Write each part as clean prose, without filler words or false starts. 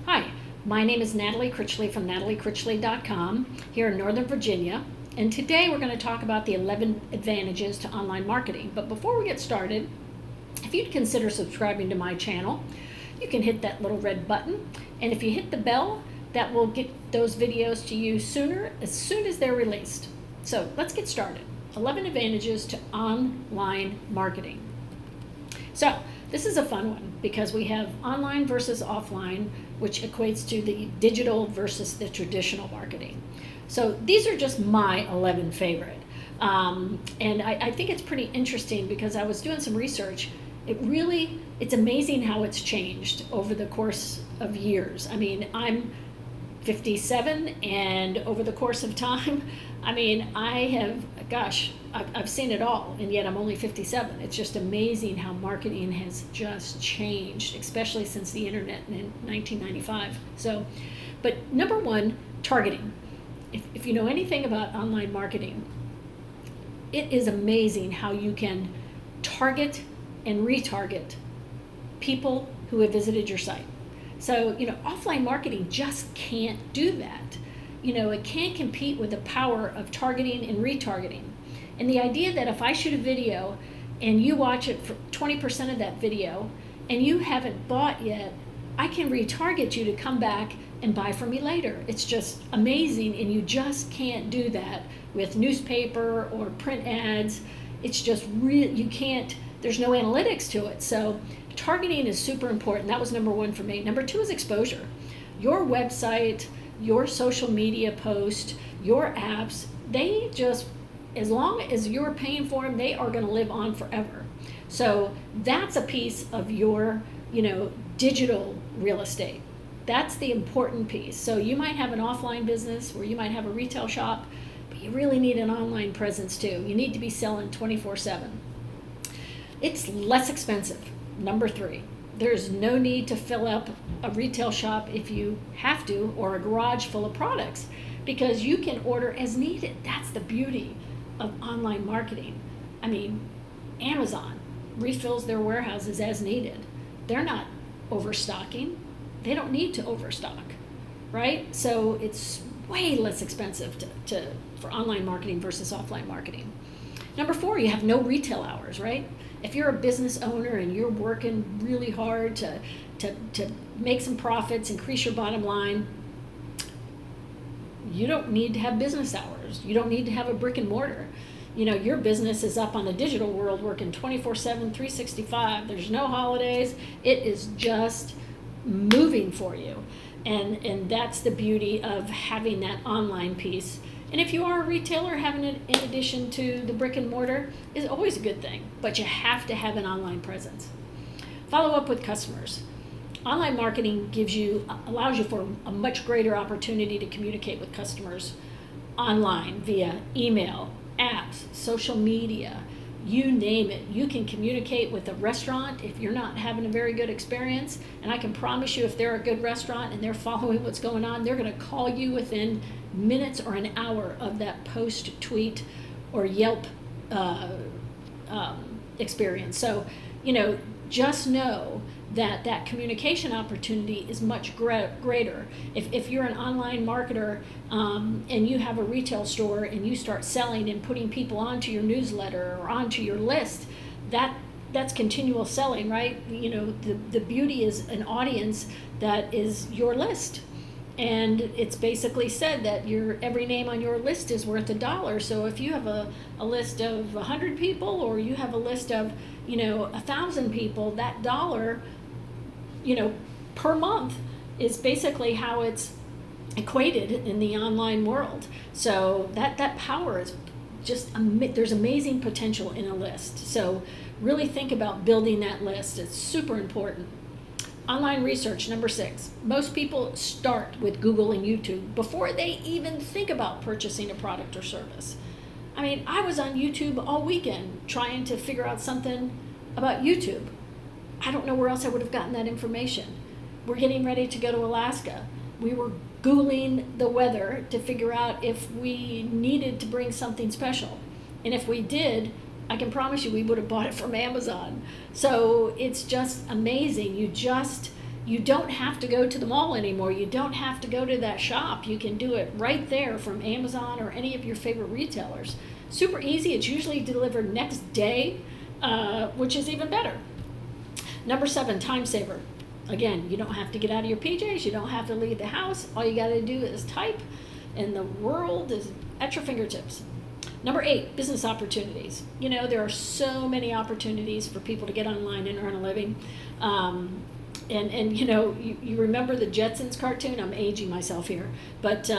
Hi, my name is Natalie Critchley from nataliecritchley.com here in Northern Virginia, and today we're going to talk about the 11 advantages to online marketing. But before we get started, if you'd consider subscribing to my channel, you can hit that little red button, and if you hit the bell, that will get those videos to you as soon as they're released. So let's get started. 11 advantages to online marketing. So this is a fun one because we have online versus offline, which equates to the digital versus the traditional marketing. So these are just my 11 favorite. And I think it's pretty interesting because I was doing some research. It's amazing how it's changed over the course of years. I mean, I'm 57, and over the course of time, I've seen it all, and yet I'm only 57. It's just amazing how marketing has just changed, especially since the internet in 1995. So, but number one, targeting. If you know anything about online marketing, it is amazing how you can target and retarget people who have visited your site. So, offline marketing just can't do that. It can't compete with the power of targeting and retargeting. And the idea that if I shoot a video and you watch it for 20% of that video and you haven't bought yet, I can retarget you to come back and buy from me later. It's just amazing, and you just can't do that with newspaper or print ads. It's just you can't, there's no analytics to it. So targeting is super important. That was number one for me. Number two is exposure. Your website, your social media post, your apps, they just, as long as you're paying for them, they are going to live on forever. So that's a piece of your, digital real estate. That's the important piece. So you might have an offline business where you might have a retail shop, but you really need an online presence too. You need to be selling 24/7. It's less expensive. Number three, there's no need to fill up a retail shop if you have to, or a garage full of products, because you can order as needed. That's the beauty of online marketing. I mean, Amazon refills their warehouses as needed. They're not overstocking. They don't need to overstock, right? So it's way less expensive for online marketing versus offline marketing. Number four, you have no retail hours, right? If you're a business owner and you're working really hard to make some profits, increase your bottom line, you don't need to have business hours. You don't need to have a brick and mortar. Your business is up on the digital world, working 24/7, 365. There's no holidays. It is just moving for you. And that's the beauty of having that online piece. And if you are a retailer, having it in addition to the brick and mortar is always a good thing, but you have to have an online presence. Follow up with customers. Online marketing allows you for a much greater opportunity to communicate with customers online via email, apps, social media, you name it. You can communicate with a restaurant if you're not having a very good experience, and I can promise you if they're a good restaurant and they're following what's going on, they're going to call you within minutes or an hour of that post, tweet, or Yelp experience. So, just know that communication opportunity is much greater. If you're an online marketer and you have a retail store and you start selling and putting people onto your newsletter or onto your list, that's continual selling, right? The beauty is an audience that is your list. And it's basically said that every name on your list is worth $1. So if you have a list of 100 people, or you have a list of 1,000 people, that $1 per month is basically how it's equated in the online world. So that power is just, there's amazing potential in a list. So really think about building that list. It's super important. Online research, number 6. Most people start with Google and YouTube before they even think about purchasing a product or service. I was on YouTube all weekend trying to figure out something about YouTube. I don't know where else I would have gotten that information. We're getting ready to go to Alaska. We were Googling the weather to figure out if we needed to bring something special. And if we did, I can promise you we would have bought it from Amazon. So it's just amazing. You just You don't have to go to the mall anymore. You don't have to go to that shop. You can do it right there from Amazon or any of your favorite retailers. Super easy. It's usually delivered next day, which is even better. Number 7, time saver. Again, you don't have to get out of your PJs. You don't have to leave the house. All you got to do is type, and the world is at your fingertips. Number 8, business opportunities. There are so many opportunities for people to get online and earn a living. And you remember the Jetsons cartoon? I'm aging myself here, but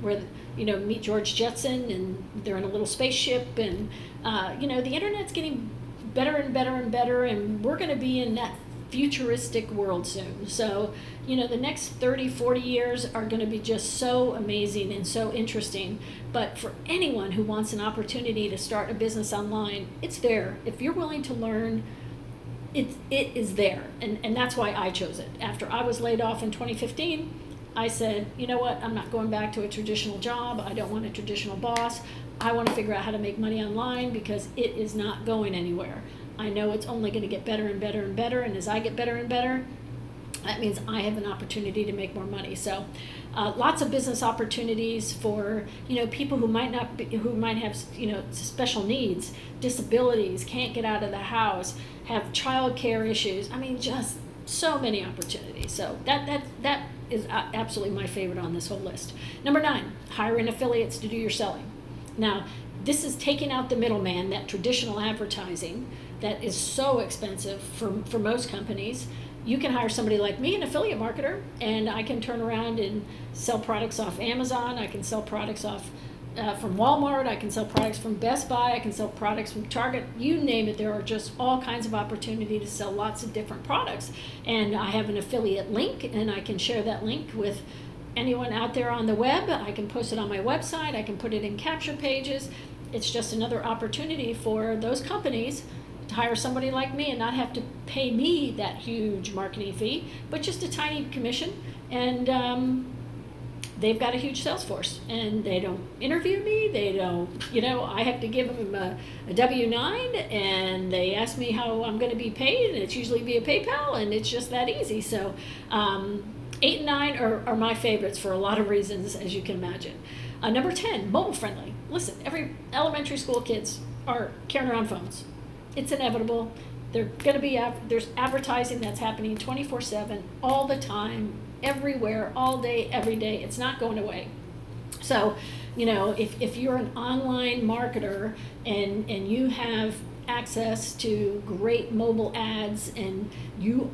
where meet George Jetson, and they're in a little spaceship, and the internet's getting better and better and better, and we're going to be in that futuristic world soon. So the next 30-40 years are going to be just so amazing and so interesting. But for anyone who wants an opportunity to start a business online, it's there. If you're willing to learn, it is there, and that's why I chose it. After I was laid off in 2015, I said, you know what, I'm not going back to a traditional job. I don't want a traditional boss. I want to figure out how to make money online, because it is not going anywhere. I know it's only going to get better and better and better, and as I get better and better, that means I have an opportunity to make more money. So lots of business opportunities for people who might have special needs, disabilities, can't get out of the house, have child care issues. I mean, just so many opportunities. So that is absolutely my favorite on this whole list. Number 9, hiring affiliates to do your selling. Now, this is taking out the middleman, that traditional advertising that is so expensive for most companies. You can hire somebody like me, an affiliate marketer, and I can turn around and sell products off Amazon. I can sell products off from Walmart. I can sell products from Best Buy. I can sell products from Target. You name it. There are just all kinds of opportunity to sell lots of different products. And I have an affiliate link, and I can share that link with anyone out there on the web. I can post it on my website. I can put it in capture pages. It's just another opportunity for those companies to hire somebody like me and not have to pay me that huge marketing fee, but just a tiny commission. And they've got a huge sales force, and they don't interview me. They don't, I have to give them a W-9, and they ask me how I'm going to be paid, and it's usually via PayPal, and it's just that easy. So 8 and 9 are my favorites for a lot of reasons, as you can imagine. Number 10, mobile friendly. Listen, every elementary school kids are carrying around phones. It's inevitable. There's advertising that's happening 24/7, all the time, everywhere, all day, every day. It's not going away. So, if you're an online marketer and you have access to great mobile ads, and your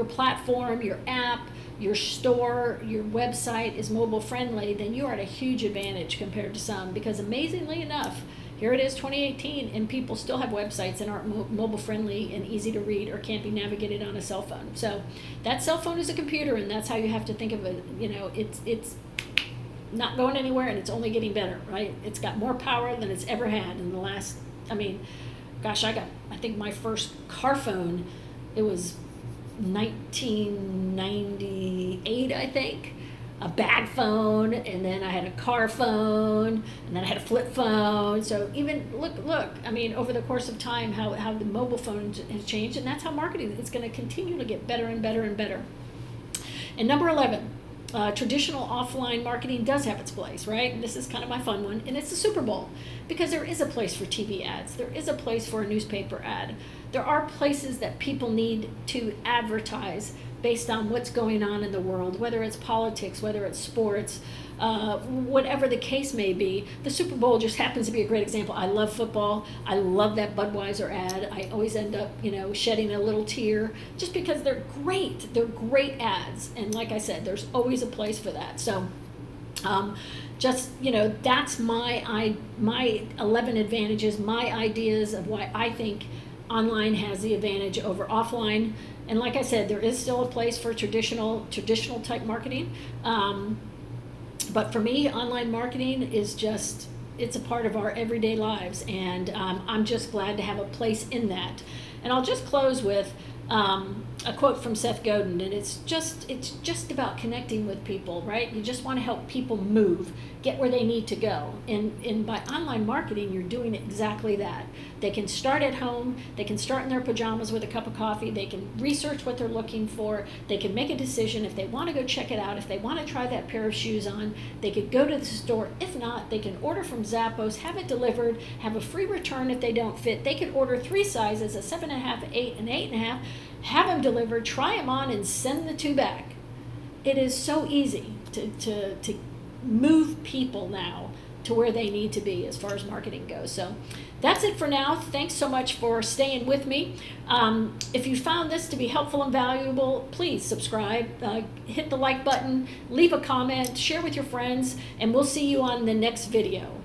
platform, your app, your store, your website is mobile friendly, then you are at a huge advantage compared to some, because amazingly enough, here it is 2018, and people still have websites that aren't mobile friendly and easy to read or can't be navigated on a cell phone. So that cell phone is a computer, and that's how you have to think of it. It's not going anywhere, and it's only getting better, right? It's got more power than it's ever had in the last, I think my first car phone, it was 1998, I think. A bag phone, and then I had a car phone, and then I had a flip phone. So even look, over the course of time, how the mobile phone has changed, and that's how marketing is going to continue to get better and better and better. And number 11, traditional offline marketing does have its place, right? And this is kind of my fun one, and it's the Super Bowl, because there is a place for TV ads. There is a place for a newspaper ad. There are places that people need to advertise based on what's going on in the world, whether it's politics, whether it's sports, whatever the case may be. The Super Bowl just happens to be a great example. I love football. I love that Budweiser ad. I always end up, shedding a little tear, just because they're great. They're great ads. And like I said, there's always a place for that. So that's my 11 advantages, my ideas of why I think online has the advantage over offline. And like I said, there is still a place for traditional type marketing. But for me, online marketing is it's a part of our everyday lives. And I'm just glad to have a place in that. And I'll just close with, a quote from Seth Godin, and it's just about connecting with people, right? You just want to help people move, get where they need to go. And by online marketing, you're doing exactly that. They can start at home, they can start in their pajamas with a cup of coffee, they can research what they're looking for, they can make a decision if they want to go check it out, if they want to try that pair of shoes on, they could go to the store. If not, they can order from Zappos, have it delivered, have a free return if they don't fit. They could order 3 sizes, a 7.5, 8, and 8.5, have them delivered, try them on, and send the 2 back. It is so easy to move people now to where they need to be as far as marketing goes. So that's it for now. Thanks so much for staying with me. If you found this to be helpful and valuable, please subscribe, hit the like button, leave a comment, share with your friends, and we'll see you on the next video.